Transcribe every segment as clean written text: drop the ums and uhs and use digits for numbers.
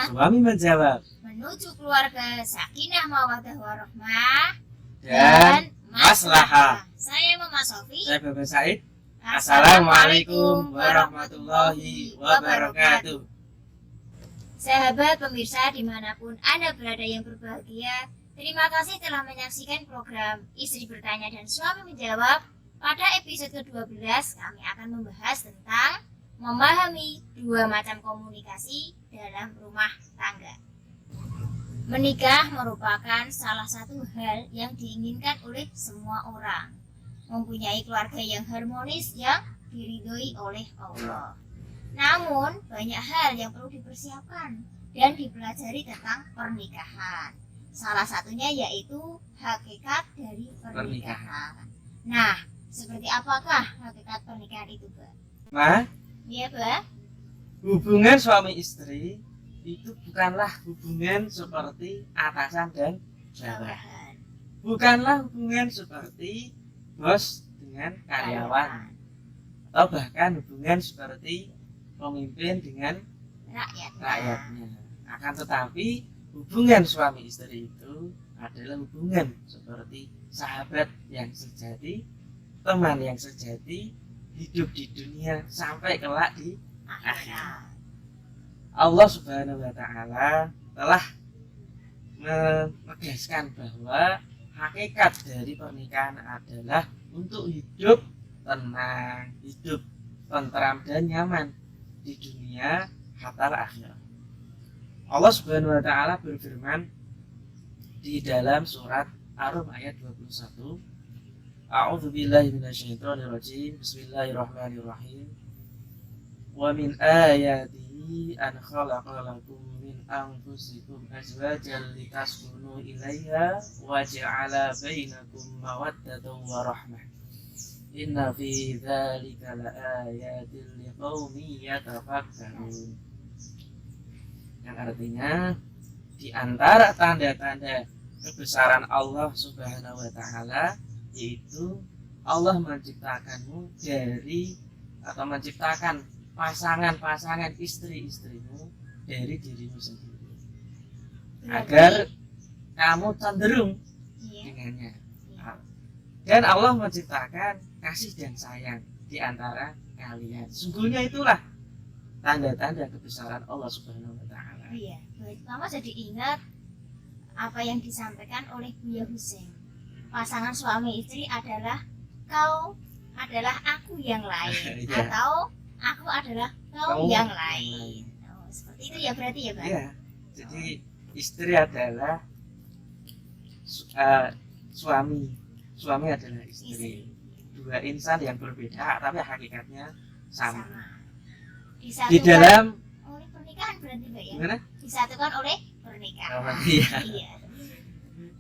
Suami menjawab, menuju keluarga sakinah mawaddah warahmah dan maslahah. Saya Mama Sofi. Saya Bapak Said. Assalamualaikum warahmatullahi wabarakatuh. Sahabat pemirsa dimanapun Anda berada yang berbahagia, terima kasih telah menyaksikan program Istri Bertanya dan Suami Menjawab. Pada episode ke-12 kami akan membahas tentang memahami dua macam komunikasi dalam rumah tangga. Menikah merupakan salah satu hal yang diinginkan oleh semua orang. Mempunyai keluarga yang harmonis yang diridhoi oleh Allah. Namun, banyak hal yang perlu dipersiapkan dan dipelajari tentang pernikahan. Salah satunya yaitu hakikat dari pernikahan. Nah, seperti apakah hakikat pernikahan itu, Mbak? Ma, Iya, Mbak. hubungan suami istri itu bukanlah hubungan seperti atasan dan bawahan. Bukanlah hubungan seperti bos dengan karyawan. Atau bahkan hubungan seperti pemimpin dengan rakyatnya. Akan tetapi hubungan suami istri itu adalah hubungan seperti sahabat yang sejati, teman yang sejati, hidup di dunia sampai kelak di akhirat. Allah Subhanahu wa Ta'ala telah menegaskan bahwa hakikat dari pernikahan adalah untuk hidup tenang, hidup tentram dan nyaman di dunia hatta akhirat. Allah Subhanahu wa Ta'ala berfirman di dalam surat Ar-Rum ayat 21, A'udzu billahi minasyaitonir rajim. Bismillahirrahmanirrahim. Wa min ayatihi an khalaqa lakum min anfusikum azwajan litaskunu ilaiha wa ja'ala bainakum mawaddatan wa rahmah. Inna fi dzalika laayatin liqaumin yatafakkarun. Yang artinya di antara tanda-tanda kebesaran Allah Subhanahu wa Ta'ala yaitu Allah menciptakanmu dari atau menciptakan pasangan-pasangan istri-istrimu dari dirimu sendiri agar kamu cenderung dengannya. Dan Allah menciptakan kasih dan sayang di antara kalian. Sungguhnya itulah tanda-tanda kebesaran Allah Subhanahu wa Ta'ala. Iya, baik. Mama jadi ingat apa yang disampaikan oleh Buya Husein. Pasangan suami istri adalah kau adalah aku yang lain, Iya. atau aku adalah kau yang lain. Oh, seperti itu ya berarti ya, Pak? Iya. Jadi istri adalah suami adalah istri. Dua insan yang berbeda tapi hakikatnya sama. Disatukan Di dalam oleh pernikahan berarti, Mbak ya? gimana? Disatukan oleh pernikahan. Iya. Iya.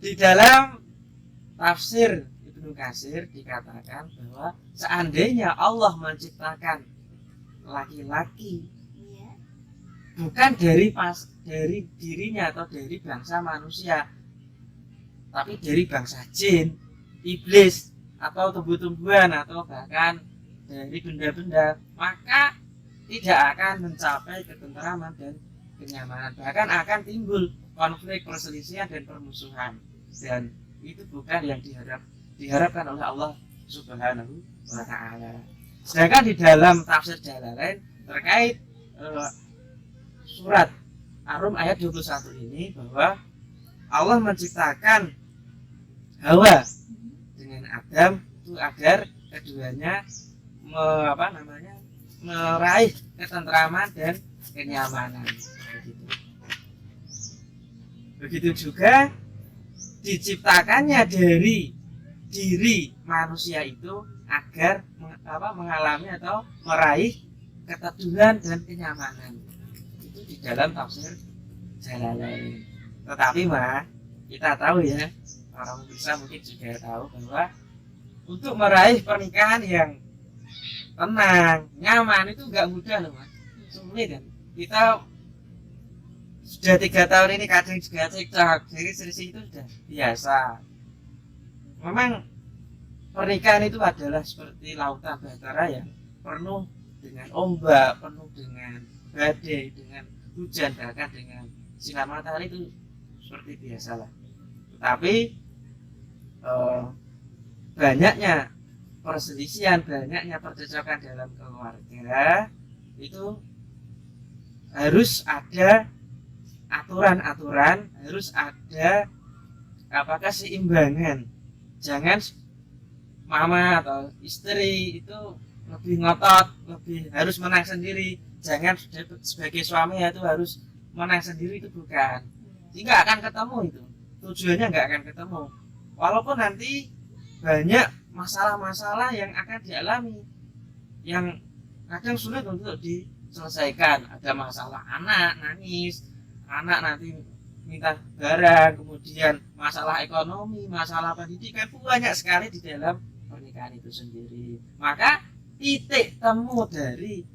Di dalam tafsir Ibnu Katsir dikatakan bahwa seandainya Allah menciptakan laki-laki Iya. bukan dari dirinya atau dari bangsa manusia, tapi dari bangsa jin, iblis, atau tumbuh-tumbuhan, atau bahkan dari benda-benda, maka tidak akan mencapai ketentraman dan kenyamanan. Bahkan akan timbul konflik, perselisihan, dan permusuhan. Dan itu bukan yang diharapkan oleh Allah Subhanahu wa Ta'ala. Sedangkan di dalam tafsir Jalalain terkait surat Ar-Rum ayat 21 ini bahwa Allah menciptakan Hawa dengan Adam itu agar keduanya meraih ketentraman dan kenyamanan. Begitu juga diciptakannya dari diri manusia itu agar mengalami atau meraih keteduhan dan kenyamanan. Itu di dalam tafsir Jalalain. Tetapi kita tahu ya, orang bisa mungkin juga tahu bahwa untuk meraih pernikahan yang tenang, nyaman itu nggak mudah loh, Mas. Sulit kan? Kita sudah 3 tahun ini kadang juga cekcok, jadi selisih itu sudah biasa. Memang pernikahan itu adalah seperti lautan bahtera yang penuh dengan ombak, penuh dengan badai, dengan hujan, bahkan dengan sinar matahari itu seperti biasa lah. Tetapi banyaknya perselisihan, banyaknya percekcokan dalam keluarga itu harus ada aturan-aturan, harus ada keseimbangan. Jangan mama atau istri itu lebih ngotot, lebih harus menang sendiri. Jangan sebagai suami itu harus menang sendiri, itu bukan. Nggak akan ketemu itu. Tujuannya nggak akan ketemu. Walaupun nanti banyak masalah-masalah yang akan dialami, yang kadang sulit untuk diselesaikan. Ada masalah anak nangis, anak nanti minta barang, kemudian masalah ekonomi, masalah pendidikan, banyak sekali di dalam pernikahan itu sendiri. Maka titik temu dari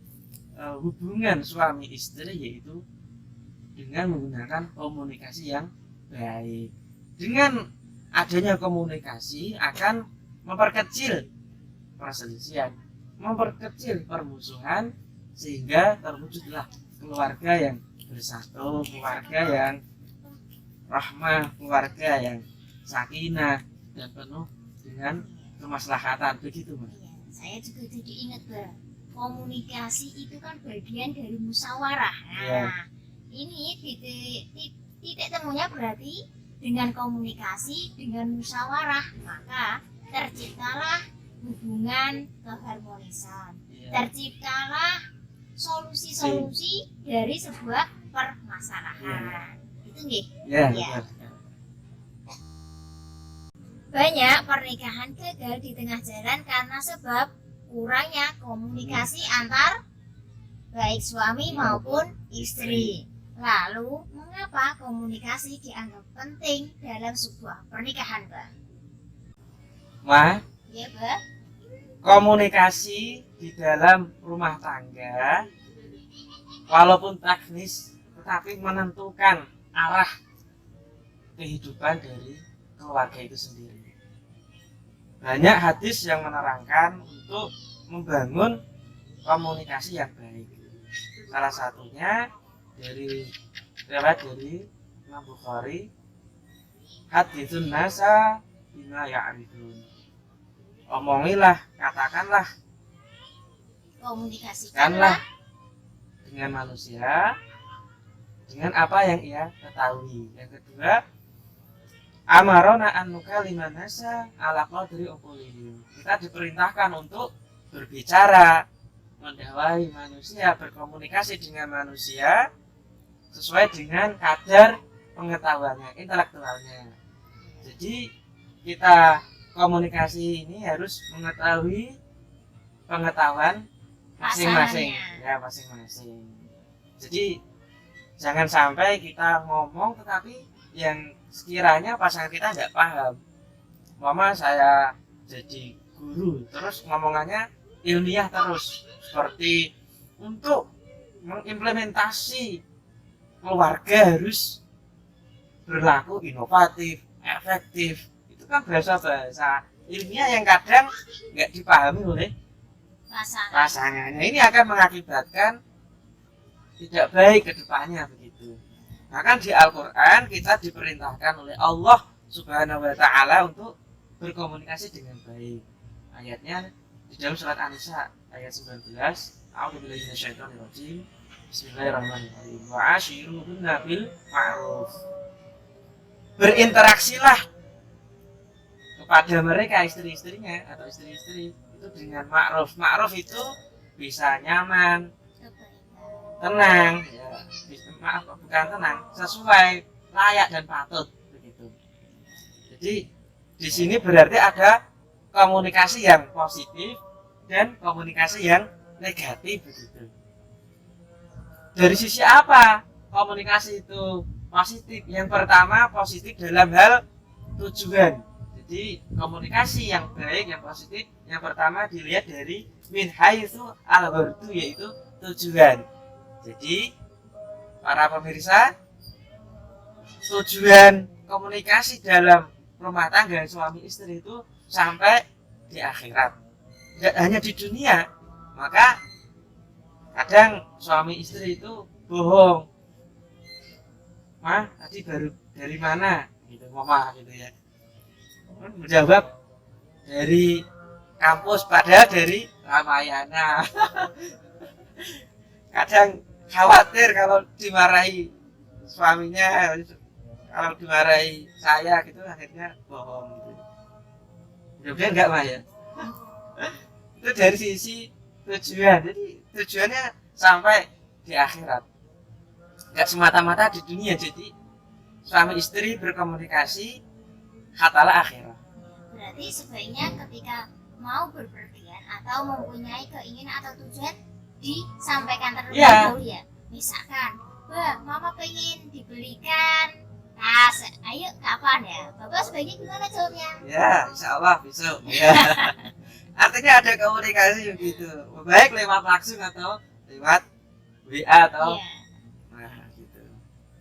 hubungan suami istri yaitu dengan menggunakan komunikasi yang baik. Dengan adanya komunikasi akan memperkecil perselisihan, memperkecil permusuhan, sehingga terwujudlah keluarga yang bersatu, keluarga yang rahmah, keluarga yang sakinah dan penuh dengan kemaslahatan. Begitu, Mas. Iya, saya juga jadi ingat, Bang. Komunikasi itu kan bagian dari musyawarah. Nah, Iya. ini titik temunya berarti dengan komunikasi, dengan musyawarah, maka terciptalah hubungan keharmonisan. Iya. Terciptalah solusi-solusi dari sebuah permasalahan. Itu nggih. Ya, Iya. benar. Banyak pernikahan gagal di tengah jalan karena sebab kurangnya komunikasi antar baik suami maupun istri. Lalu, mengapa komunikasi dianggap penting dalam sebuah pernikahan, Mbak? Ma, Ya, Mbak. komunikasi di dalam rumah tangga walaupun teknis tetapi menentukan arah kehidupan dari keluarga itu sendiri. Banyak hadis yang menerangkan untuk membangun komunikasi yang baik. Salah satunya dari riwayat dari Imam Bukhari, haditsun nasa bima ya'rifun. Omongilah, katakanlah, Komunikasikanlah dengan manusia dengan apa yang ia ketahui. Yang kedua, amarona an nukalima nasa ala qadri uqulihim. Kita diperintahkan untuk berbicara, mendakwai manusia, berkomunikasi dengan manusia sesuai dengan kadar pengetahuannya, intelektualnya. Jadi kita komunikasi ini harus mengetahui pengetahuan masing-masing, ya masing-masing. Jadi jangan sampai kita ngomong tetapi yang sekiranya pasangan kita tidak paham. Mama saya jadi guru terus ngomongannya ilmiah terus, seperti untuk mengimplementasi keluarga harus berlaku inovatif, efektif. Itu kan bahasa ilmiah yang kadang nggak dipahami oleh pasangannya. Ini akan mengakibatkan tidak baik ke depannya begitu. Bahkan di Al-Quran kita diperintahkan oleh Allah Subhanahu wa Ta'ala untuk berkomunikasi dengan baik. Ayatnya di dalam surat An-Nisa ayat 19. A'udzubillahi minasyaitonirrajim. Bismillahirrahmanirrahim. Wa ashiruhunna bil ma'ruf. Berinteraksilah kepada mereka istri-istrinya atau istri-istri itu dengan ma'ruf. Ma'ruf itu bisa nyaman, tenang, ya, maaf bukan tenang, sesuai, layak dan patut begitu. Jadi di sini berarti ada komunikasi yang positif dan komunikasi yang negatif begitu. Dari sisi apa komunikasi itu positif? Yang pertama positif dalam hal tujuan. Jadi komunikasi yang baik, yang positif, yang pertama dilihat dari min haitsu al-ghurdu, yaitu tujuan. Jadi para pemirsa, tujuan komunikasi dalam rumah tangga suami istri itu sampai di akhirat, tidak hanya di dunia. Maka kadang suami istri itu bohong, "Ma, tadi baru dari mana?" gitu, mama gitu ya. Menjawab, "Dari kampus," padahal dari Ramayana. Kadang khawatir kalau dimarahi suaminya, kalau dimarahi saya gitu, akhirnya bohong gitu. Mudah-mudahan enggak, Mas ya. Itu dari sisi tujuan. Jadi tujuannya sampai di akhirat. Enggak semata-mata di dunia. Jadi suami istri berkomunikasi katalah akhirat. Berarti sebaiknya ketika mau berpergian atau mempunyai keinginan atau tujuan disampaikan terlebih dahulu ya. Misalkan, "Bah, mama pengen dibelikan tas, ayo kapan ya?" Bapak sebaiknya gimana jawabnya? Ya, insya Allah besok. Ya. Artinya ada komunikasi begitu. Baik lewat langsung atau lewat WA atau Iya. nah gitu.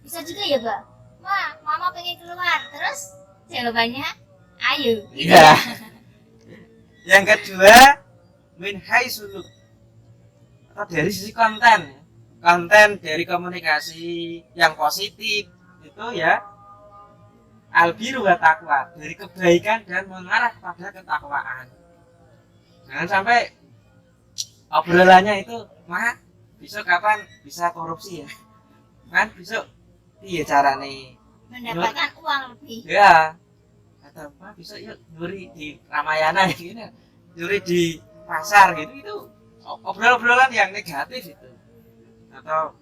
Bisa juga ya, Mbak. "Ma, mama pengen keluar." Terus jawabannya, "Ayo." Iya. Yang kedua, min haisuluk atau dari sisi konten. Konten dari komunikasi yang positif itu ya albiru wa taqwa, dari kebaikan dan mengarah pada ketakwaan. Jangan sampai obrolannya itu, "Ma, besok kapan bisa korupsi ya? Kan besok iya carane Mendapatkan uang lebih. ya, atau "Ma, besok yuk nyuri di Ramayana ya gitu, nyuri di pasar," gitu. Itu obrolan-obrolan yang negatif itu. Atau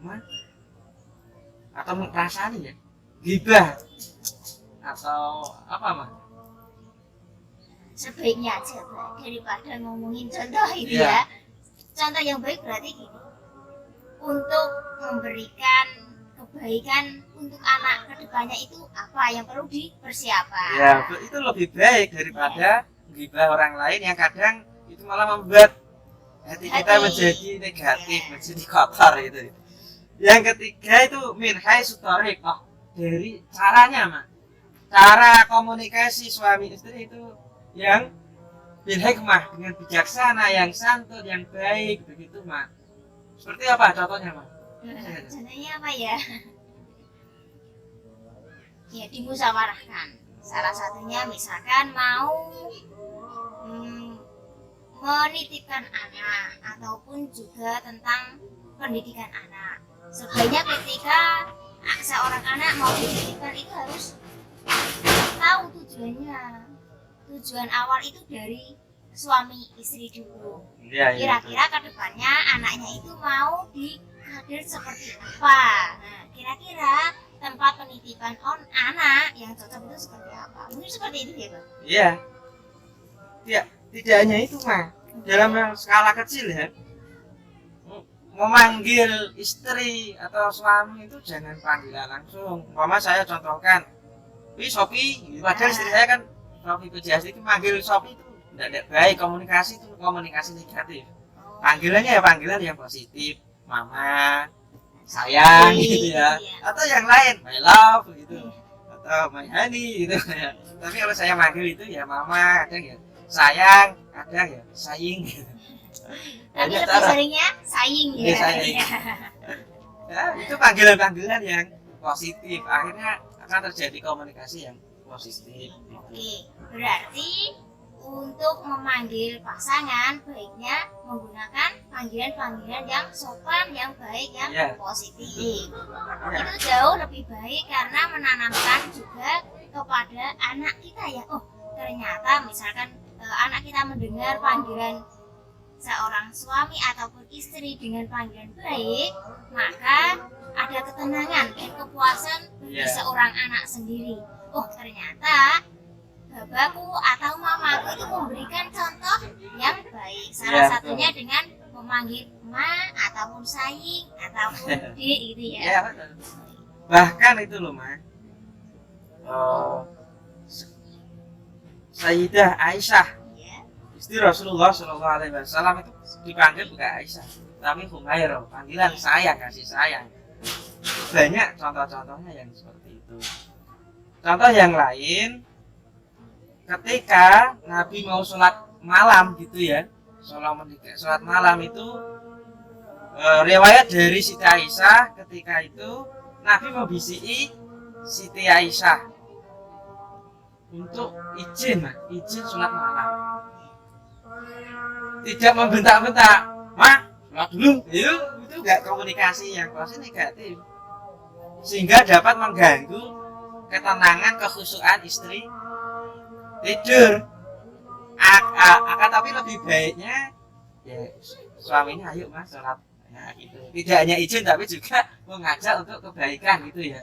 "Ma," atau rasanya ya gibah atau apa, Mah? Sebaiknya aja, Mbak, daripada ngomongin contoh ini Iya. ya. Contoh yang baik berarti gini. Untuk memberikan kebaikan untuk anak kedepannya itu apa yang perlu dipersiapkan. Ya, itu lebih baik daripada gibah orang lain yang kadang itu malah membuat hati kita menjadi negatif, menjadi kotor itu. Yang ketiga itu min haisu thariq, dari caranya, Mak. Cara komunikasi suami istri itu yang bil hikmah, dengan bijaksana, yang santun, yang baik begitu, Mak. Seperti apa contohnya, Mak? Contohnya apa ya? Ya, dimusyawarahkan. Salah satunya misalkan mau menitipkan anak ataupun juga tentang pendidikan anak. Sebaiknya ketika seorang anak mau dititipkan itu harus tahu tujuannya. Tujuan awal itu dari suami istri dulu. Iya, Kira-kira kedepannya anaknya itu mau dikader seperti apa? Nah, kira-kira tempat penitipan anak yang cocok itu seperti apa? Mungkin seperti itu ya, Bang? Iya. Tidak hanya itu, Mah. Dalam skala kecil ya. Memanggil istri atau suami itu jangan panggilan langsung. Mama saya contohkan, "Wi, Sopi," padahal istri saya kan Sopi Pujiasti, itu manggil Sopi itu tidak baik, komunikasi itu komunikasi negatif. Panggilannya ya panggilan yang positif, "Mama," "sayang," gitu ya. Atau yang lain, "My love," gitu. Atau "My honey," gitu ya. Tapi kalau saya manggil itu ya Mama, kadang ya sayang, kadang ya saying gitu. Tapi Banyak lebih cara. seringnya saying ya. Iya, saying. Ya, itu panggilan-panggilan yang positif, akhirnya akan terjadi komunikasi yang positif. Oke, berarti untuk memanggil pasangan baiknya menggunakan panggilan-panggilan yang sopan, yang baik, yang Iya. positif. Ya. Itu jauh lebih baik karena menanamkan juga kepada anak kita ya. Oh, ternyata misalkan anak kita mendengar panggilan seorang suami ataupun istri dengan panggilan baik, maka ada ketenangan dan kepuasan bagi seorang anak sendiri. Oh, ternyata bapakku atau mamaku itu memberikan contoh yang baik. Salah satunya dengan memanggil ma ataupun saying ataupun di gitu ya. Ya, betul. Bahkan itu loh, Ma. Sayyidah Aisyah, istri Rasulullah Shallallahu Alaihi Wasallam, itu dipanggil bukan Aisyah, tapi Humairah, panggilan sayang, kasih sayang. Banyak contoh-contohnya yang seperti itu. Contoh yang lain, ketika Nabi mau sholat malam gitu ya, sholat malam itu riwayat dari Siti Aisyah ketika itu Nabi membisiki Siti Aisyah untuk izin sholat malam. Tidak membentak-bentak, mak, sholat dulu. Itu enggak komunikasi yang pasti negatif, sehingga dapat mengganggu ketenangan kekhusyuan istri tidur. Akan tapi lebih baiknya ya suaminya ayo mas sholat. Nah, gitu. Tidak hanya izin tapi juga mengajak untuk kebaikan gitu ya.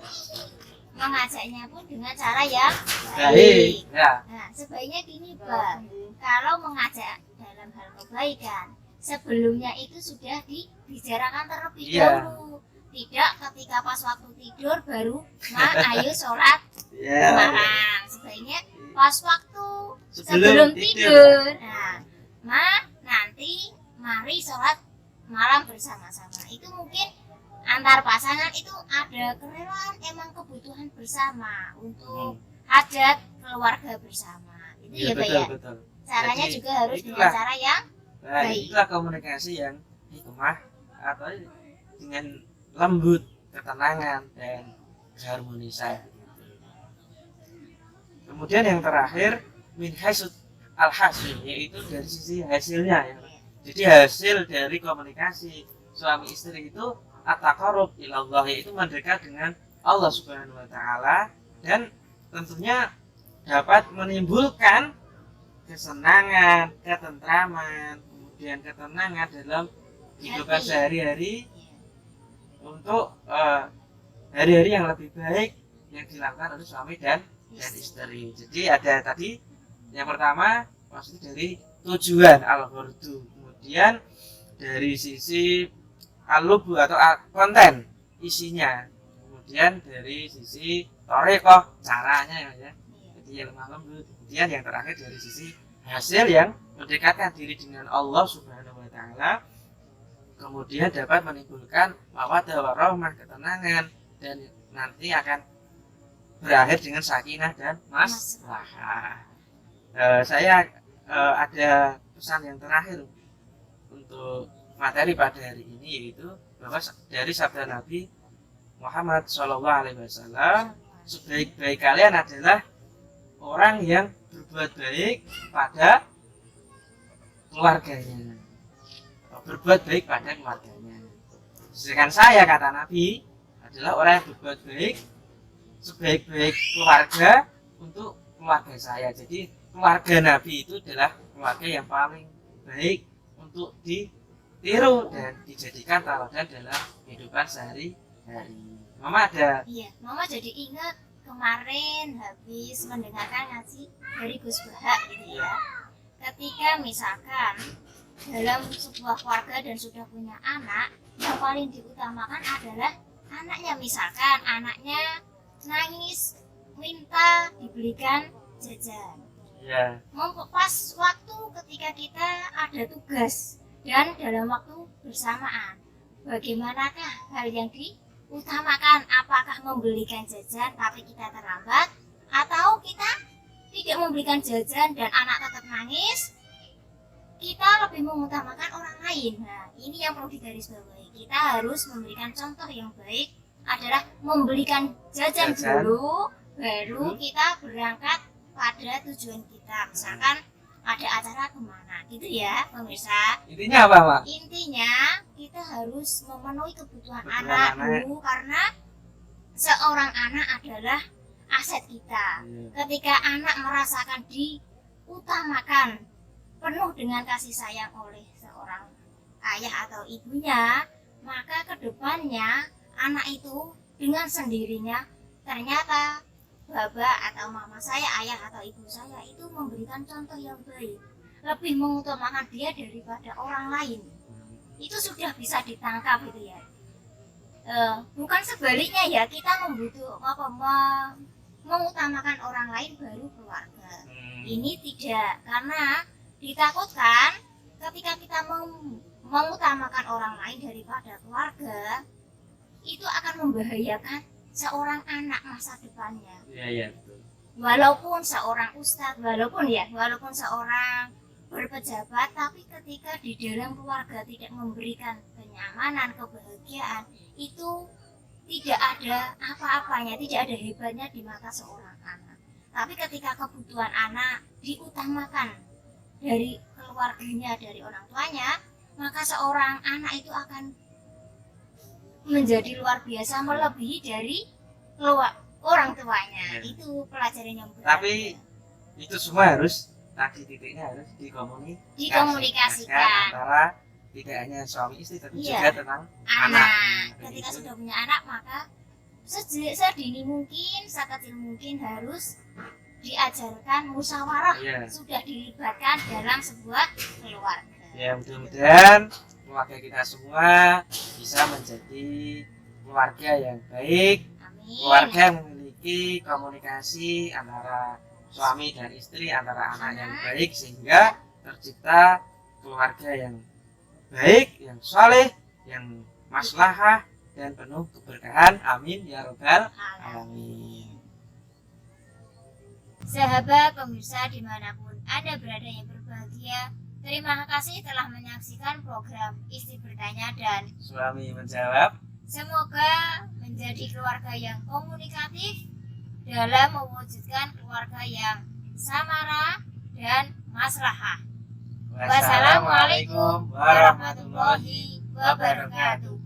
Mengajaknya pun dengan cara yang Baik. Ya. Nah, sebaiknya gini Pak, kalau mengajak dalam hal kebaikan, sebelumnya itu sudah dibicarakan terlebih dahulu. Tidak ketika pas waktu tidur baru, mak ayo sholat malam. Sebaiknya pas waktu sebelum tidur. Nah, mak nanti mari sholat malam bersama-sama. Itu mungkin antar pasangan itu ada kerelaan, emang kebutuhan bersama untuk hajat keluarga bersama. Itu ya Pak ya. Betul. Caranya Jadi, juga harus dengan cara yang baik. Itulah komunikasi yang hikmah atau dengan lembut, ketenangan dan keharmonisan. Kemudian yang terakhir min haisud al-hasil, yaitu dari sisi hasilnya ya. Jadi hasil dari komunikasi suami istri itu at-taqarrub ilallah, yaitu mendekat dengan Allah Subhanahu wa taala, dan tentunya dapat menimbulkan kesenangan, ketentraman, kemudian ketenangan dalam kehidupan sehari-hari untuk hari-hari yang lebih baik yang dilakukan oleh suami dan istri. Jadi ada tadi yang pertama maksud dari tujuan al-ghurdu, kemudian dari sisi al-lubu atau konten isinya, kemudian dari sisi thariqah caranya ya. Jadi yang lemah lembut, kemudian yang terakhir dari sisi hasil yang mendekatkan diri dengan Allah Subhanahu wa taala, kemudian dapat menimbulkan mawaddah warahmah, ketenangan, dan nanti akan berakhir dengan sakinah dan maslahah. Saya ada pesan yang terakhir untuk materi pada hari ini, yaitu bahwa dari sabda Nabi Muhammad SAW, sebaik-baik kalian adalah orang yang berbuat baik pada keluarganya, berbuat baik pada keluarganya. Sedangkan saya, kata Nabi, adalah orang yang berbuat baik sebaik-baik keluarga untuk keluarga saya. Jadi keluarga Nabi itu adalah keluarga yang paling baik untuk ditiru dan dijadikan teladan dalam kehidupan sehari-hari. Mama ada? Iya, Mama jadi ingat kemarin habis mendengarkan ngaji dari Gus Bahak gitu ya. Ketika misalkan dalam sebuah keluarga dan sudah punya anak, yang paling diutamakan adalah anaknya. Misalkan anaknya nangis minta dibelikan jajan. Ya. Pas waktu ketika kita ada tugas dan dalam waktu bersamaan, bagaimanakah hal yang diutamakan? Apakah membelikan jajan tapi kita terlambat, atau kita tidak membelikan jajan dan anak tetap nangis, kita lebih mengutamakan orang lain? Nah, ini yang perlu digarisbawahi. Kita harus memberikan contoh yang baik, adalah membelikan jajan dulu, baru kita berangkat pada tujuan kita. Misalkan ada acara kemana gitu ya pemirsa. Intinya apa, Pak? Intinya kita harus memenuhi kebutuhan anak dulu, karena seorang anak adalah aset kita. Ketika anak merasakan diutamakan penuh dengan kasih sayang oleh seorang ayah atau ibunya, maka kedepannya anak itu dengan sendirinya ternyata baba atau mama saya, ayah atau ibu saya itu memberikan contoh yang baik, lebih mengutamakan dia daripada orang lain. Itu sudah bisa ditangkap gitu ya. Bukan sebaliknya ya, kita mengutamakan orang lain baru keluarga. Ini tidak, karena ditakutkan ketika kita mengutamakan orang lain daripada keluarga, itu akan membahayakan seorang anak masa depannya. Iya, betul. Walaupun seorang ustadz, walaupun seorang berpejabat, tapi ketika di dalam keluarga tidak memberikan kenyamanan, kebahagiaan, itu tidak ada apa-apanya, tidak ada hebatnya di mata seorang anak. Tapi ketika kebutuhan anak diutamakan dari keluarganya, dari orang tuanya, maka seorang anak itu akan menjadi luar biasa, melebihi dari orang tuanya. Ya. Itu pelajaran yang berharga. Tapi itu semua harus tadi titiknya harus dikomunikasikan antara tidak hanya suami istri tapi Iya. juga tentang anak. Begitu. Ketika sudah punya anak, maka sedini mungkin, sekecil mungkin harus diajarkan musyawarah. Iya. Sudah dilibatkan dalam sebuah keluarga. Ya, mudah-mudahan keluarga kita semua bisa menjadi keluarga yang baik, Amin. keluarga yang memiliki komunikasi antara suami dan istri, antara anak yang baik, sehingga tercipta keluarga yang baik, yang soleh, yang maslahah dan penuh keberkahan. Amin ya robbal alamin. Sahabat pemirsa dimanapun Anda berada yang berbahagia, terima kasih telah menyaksikan program Istri Bertanya dan Suami menjawab. semoga menjadi keluarga yang komunikatif dalam mewujudkan keluarga yang samara dan maslahah. Wassalamualaikum warahmatullahi wabarakatuh.